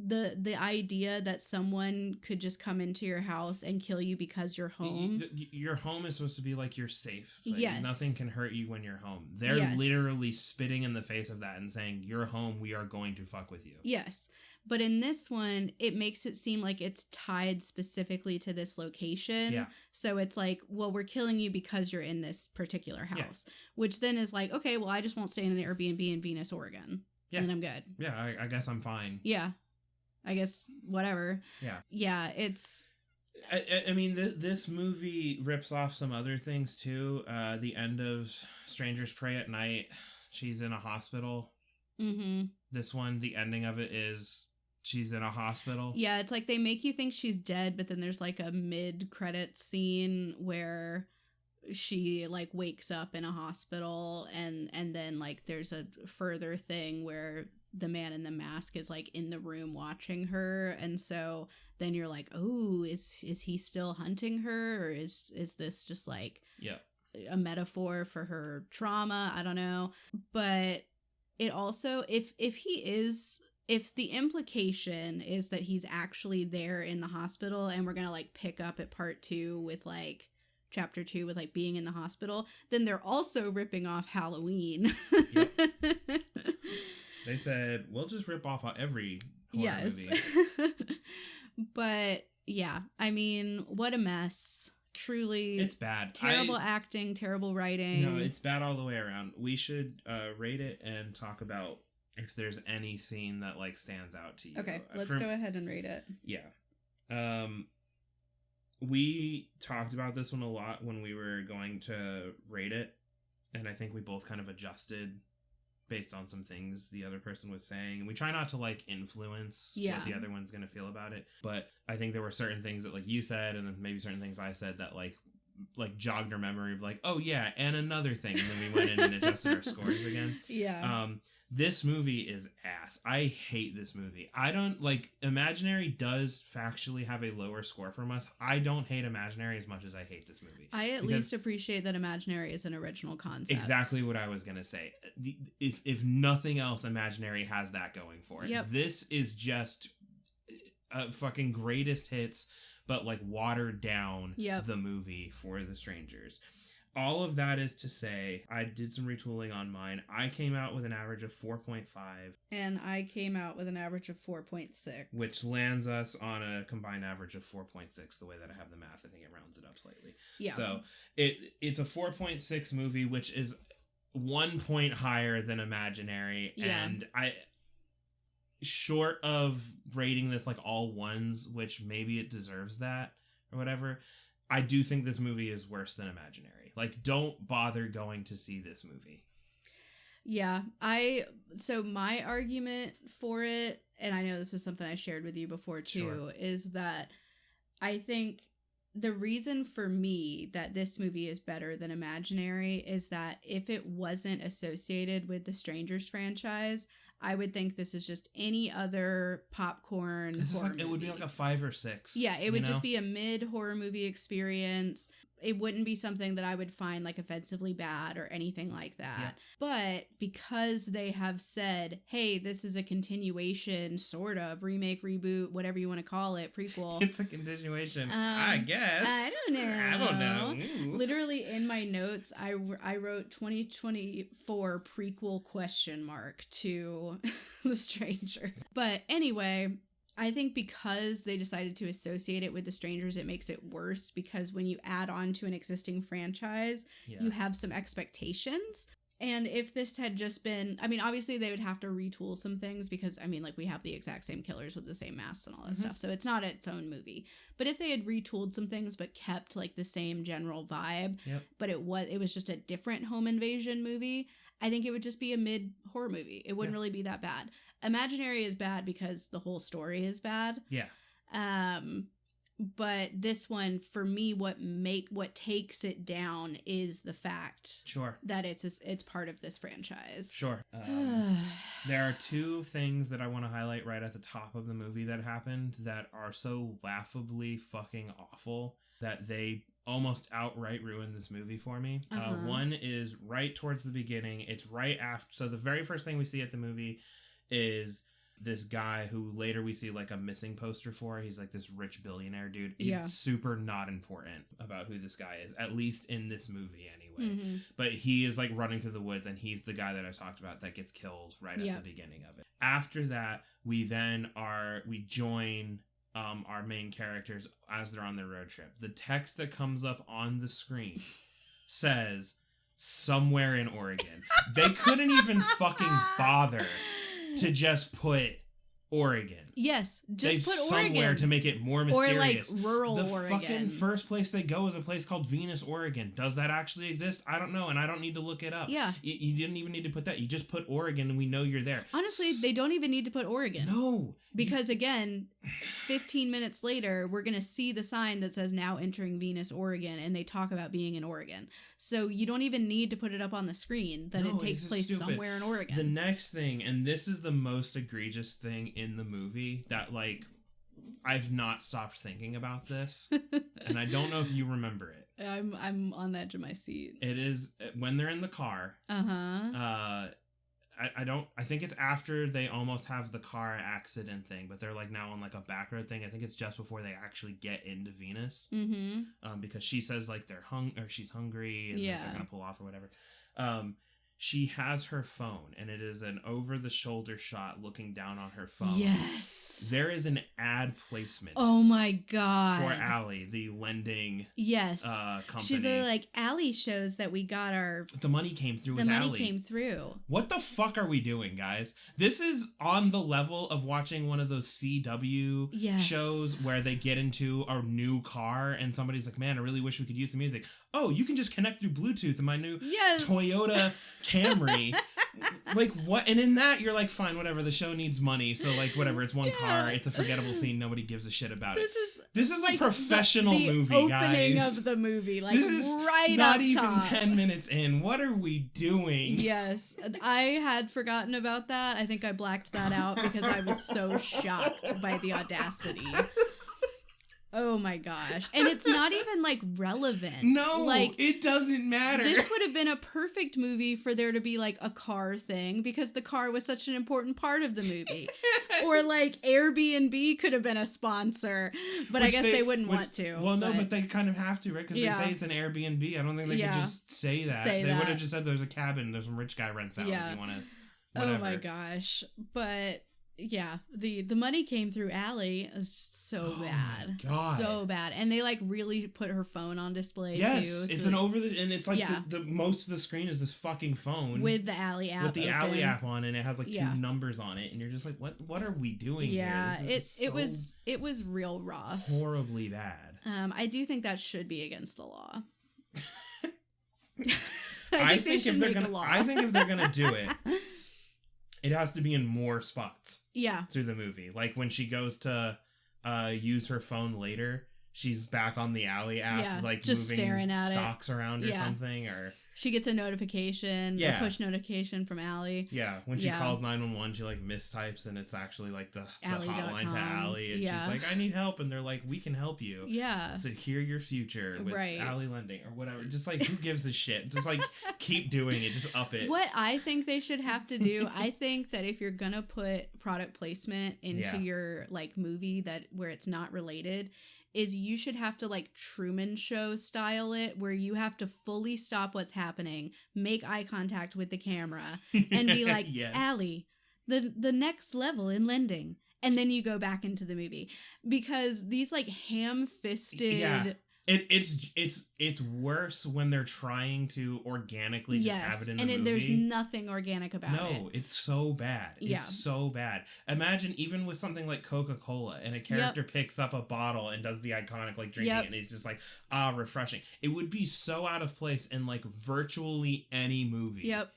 the idea that someone could just come into your house and kill you because you're home. Your home is supposed to be like you're safe. Like, yes. Nothing can hurt you when you're home. They're literally spitting in the face of that and saying, you're home, we are going to fuck with you. Yes. But in this one, it makes it seem like it's tied specifically to this location. Yeah. So it's like, well, we're killing you because you're in this particular house. Yeah. Which then is like, okay, well, I just won't stay in an Airbnb in Venus, Oregon. Yeah. And then I'm good. Yeah, I guess I'm fine. Yeah. I guess whatever. Yeah. Yeah, it's... I mean, this movie rips off some other things, too. The end of Strangers Pray at Night, she's in a hospital. Mm-hmm. This one, the ending of it is... she's in a hospital. Yeah, it's like they make you think she's dead, but then there's like a mid-credit scene where she like wakes up in a hospital, and then like there's a further thing where the man in the mask is like in the room watching her, and so then you're like, oh, is he still hunting her, or is this just like a metaphor for her trauma? I don't know. But it also, if the implication is that he's actually there in the hospital, and we're gonna like pick up at part 2 with like chapter 2 with like being in the hospital, then they're also ripping off Halloween. Yep. They said, we'll just rip off every horror movie. But yeah, I mean, what a mess. Truly. It's bad. Terrible acting, terrible writing. No, it's bad all the way around. We should rate it and talk about if there's any scene that like stands out to you. Okay, let's go ahead and rate it. Yeah. We talked about this one a lot when we were going to rate it, and I think we both kind of adjusted based on some things the other person was saying. And we try not to like influence what the other one's going to feel about it. But I think there were certain things that like you said, and then maybe certain things I said that like jogged our memory of like, oh yeah, and another thing. And then we went in and adjusted our scores again. Yeah. This movie is ass. I hate this movie. I don't like Imaginary does factually have a lower score from us. I don't hate Imaginary as much as I hate this movie. I at least appreciate that Imaginary is an original concept. Exactly what I was going to say. If nothing else, Imaginary has that going for it. Yep. This is just a fucking greatest hits, but like watered down the movie for The Strangers. All of that is to say, I did some retooling on mine. I came out with an average of 4.5. And I came out with an average of 4.6. Which lands us on a combined average of 4.6, the way that I have the math. I think it rounds it up slightly. Yeah. So it's a 4.6 movie, which is 1 point higher than Imaginary. Yeah. And short of rating this like all ones, which maybe it deserves that or whatever, I do think this movie is worse than Imaginary. Like, don't bother going to see this movie. Yeah, so my argument for it, and I know this is something I shared with you before too, is that I think the reason for me that this movie is better than Imaginary is that if it wasn't associated with the Strangers franchise, I would think this is just any other popcorn horror movie. It would be like a 5 or 6. Yeah, it would just be a mid-horror movie experience. It wouldn't be something that I would find like offensively bad or anything like that. Yeah. But because they have said, hey, this is a continuation, sort of, remake, reboot, whatever you want to call it, prequel. It's a continuation, I guess. I don't know. Ooh. Literally in my notes, I wrote 2024 prequel ? To The Stranger. But anyway, I think because they decided to associate it with The Strangers, it makes it worse, because when you add on to an existing franchise, you have some expectations. And if this had just been, I mean, obviously they would have to retool some things because, I mean, like we have the exact same killers with the same masks and all that stuff. So it's not its own movie. But if they had retooled some things but kept like the same general vibe, but it was just a different home invasion movie, I think it would just be a mid horror movie. It wouldn't really be that bad. Imaginary is bad because the whole story is bad. Yeah. But this one, for me, what takes it down is the fact that it's part of this franchise. Sure. There are two things that I want to highlight right at the top of the movie that happened that are so laughably fucking awful that they almost outright ruined this movie for me. One is right towards the beginning. It's right after. So the very first thing we see at the movie is this guy who later we see like a missing poster for. He's like this rich billionaire dude. He's super not important about who this guy is, at least in this movie anyway. Mm-hmm. But he is like running through the woods, and he's the guy that I talked about that gets killed right at the beginning of it. After that, we join our main characters as they're on their road trip. The text that comes up on the screen says somewhere in Oregon. They couldn't even fucking bother to just put Oregon. Yes, just put Oregon somewhere to make it more mysterious. Or like rural Oregon. The fucking first place they go is a place called Venus, Oregon. Does that actually exist? I don't know, and I don't need to look it up. Yeah. You didn't even need to put that. You just put Oregon, and we know you're there. Honestly, they don't even need to put Oregon. No. Because again, 15 minutes later, we're going to see the sign that says now entering Venus, Oregon, and they talk about being in Oregon. So you don't even need to put it up on the screen that it takes place somewhere in Oregon. The next thing, and this is the most egregious thing in the movie that, like, I've not stopped thinking about this, and I don't know if you remember it. I'm on the edge of my seat. It is when they're in the car. I think it's after they almost have the car accident thing, but they're like now on like a back road thing. I think it's just before they actually get into Venus. Mm-hmm. Because she says like she's hungry and like, they're gonna pull off or whatever. She has her phone, and it is an over-the-shoulder shot looking down on her phone. Yes. There is an ad placement. Oh my god. For Allie, the lending company. She's like, Allie shows that we got the money came through with Allie. The money came through. What the fuck are we doing, guys? This is on the level of watching one of those CW shows where they get into a new car and somebody's like, man, I really wish we could use the music. Oh, you can just connect through Bluetooth in my new Toyota Camry. Like, what? And in that, you're like, fine, whatever. The show needs money, so like, whatever. It's one car. It's a forgettable scene. Nobody gives a shit about it. This is like a professional movie, guys. The opening of the movie, like this is right not up even top. 10 minutes in. What are we doing? Yes, I had forgotten about that. I think I blacked that out because I was so shocked by the audacity. Oh my gosh. And it's not even like relevant. No, like, it doesn't matter. This would have been a perfect movie for there to be like a car thing because the car was such an important part of the movie. Or like Airbnb could have been a sponsor, but I guess they wouldn't want to. Well, no, but they kind of have to, right? Because they say it's an Airbnb. I don't think they could just say that. They would have just said there's a cabin, there's some rich guy rents out if you want to, whatever. Oh my gosh. But yeah, the money came through Allie is so bad. So bad. And they like really put her phone on display too. Yes, it's an and it's like the most of the screen is this fucking phone. With the Allie app. With the Allie app on, and it has like two numbers on it, and you're just like, what are we doing here? Yeah, it was real rough. Horribly bad. I do think that should be against the law. I think if they're gonna do it, it has to be in more spots. Yeah. Through the movie. Like when she goes to use her phone later, she's back on the Allie app, like just moving staring at stocks around or something, or she gets a notification, a push notification from Allie. Yeah, when she calls 911, she like mistypes, and it's actually like the hotline to Allie, and she's like, "I need help," and they're like, "We can help you. Yeah, secure your future with Allie Lending or whatever." Just like, who gives a shit? Just like keep doing it. Just up it. What I think they should have to do, I think that if you're gonna put product placement into your like movie where it's not related, is you should have to like Truman Show style it, where you have to fully stop what's happening, make eye contact with the camera, and be like, Allie, the next level in lending. And then you go back into the movie. Because these like ham-fisted... Yeah. It's worse when they're trying to organically just have it in the movie. And there's nothing organic about it. No, it's so bad. It's so bad. Imagine even with something like Coca-Cola and a character picks up a bottle and does the iconic like drinking it and he's just like, refreshing. It would be so out of place in like virtually any movie. Yep.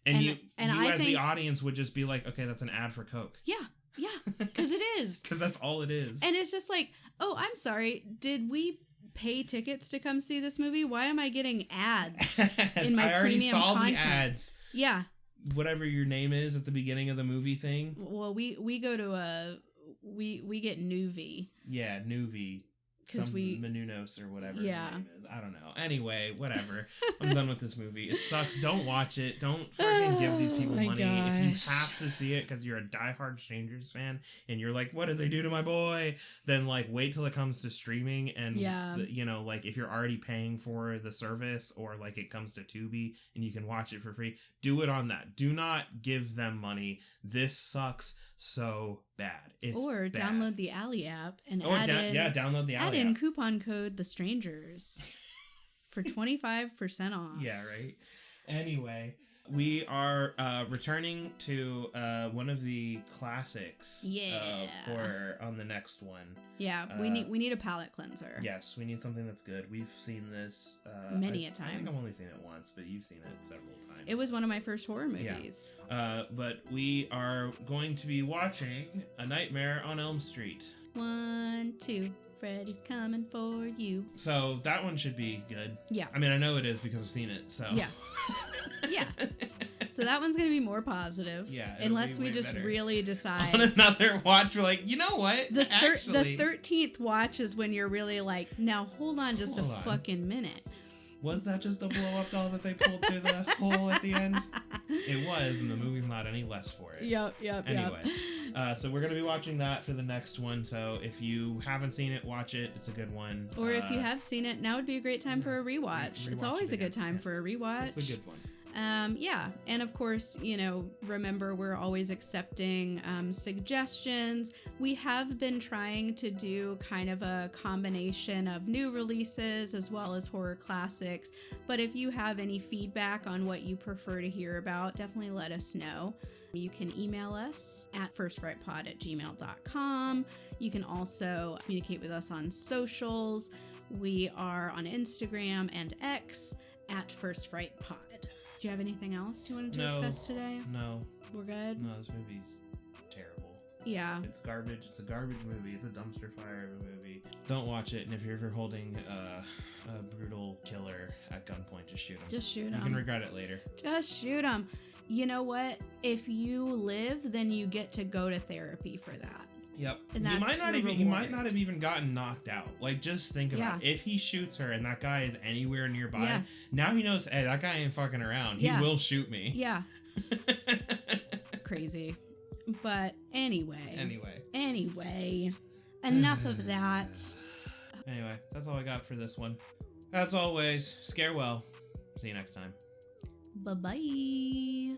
And you as the audience would just be like, okay, that's an ad for Coke. Yeah, because it is. Because that's all it is. And it's just like, oh, I'm sorry, did we pay tickets to come see this movie? Why am I getting ads in my premium content? I already saw the ads. Yeah. Whatever your name is at the beginning of the movie thing. Well, we go to we get Nuvi. Yeah, Nuvi. Because Menunos or whatever his name is. I don't know. Anyway, whatever. I'm done with this movie. It sucks. Don't watch it. Don't fucking give these people money. Gosh. If you have to see it because you're a diehard Strangers fan and you're like, what did they do to my boy? Then like wait till it comes to streaming and you know, like if you're already paying for the service or like it comes to Tubi and you can watch it for free, do it on that. Do not give them money. This sucks so bad. Or bad. Download the Ally app and download the Ally add in coupon code The Strangers for 25% off. Yeah, right. Anyway, we are returning to one of the classics of horror on the next one. Yeah, we need a palate cleanser. Yes, we need something that's good. We've seen this many a time. I think I've only seen it once, but you've seen it several times. It was one of my first horror movies. Yeah. But we are going to be watching A Nightmare on Elm Street. 1, 2, Freddy's coming for you. So that one should be good. Yeah. I mean, I know it is because I've seen it, so. Yeah. Yeah. So that one's going to be more positive. Yeah. Unless we just really decide. On another watch, we're like, you know what? The 13th watch is when you're really like, now hold on just a fucking minute. Was that just a blow-up doll that they pulled through the hole at the end? It was, and the movie's not any less for it. Yep. Anyway, so we're going to be watching that for the next one. So if you haven't seen it, watch it. It's a good one. Or if you have seen it, now would be a great time for a rewatch. It's always a good time for a rewatch. It's a good one. Yeah. And of course, you know, remember, we're always accepting suggestions. We have been trying to do kind of a combination of new releases as well as horror classics. But if you have any feedback on what you prefer to hear about, definitely let us know. You can email us at firstfrightpod@gmail.com. You can also communicate with us on socials. We are on Instagram and X at firstfrightpod. Do you have anything else you wanted to discuss today? No. We're good? No, this movie's terrible. Yeah. It's garbage. It's a garbage movie. It's a dumpster fire of a movie. Don't watch it, and if you're ever holding a brutal killer at gunpoint, just shoot him. Just shoot him. You can regret it later. Just shoot him. You know what? If you live, then you get to go to therapy for that. Yep. And that's he might not have even gotten knocked out. Like, just think about it. If he shoots her and that guy is anywhere nearby, now he knows, hey, that guy ain't fucking around. He will shoot me. Yeah. Crazy. But anyway. Enough of that. Anyway, that's all I got for this one. As always, scare well. See you next time. Bye-bye.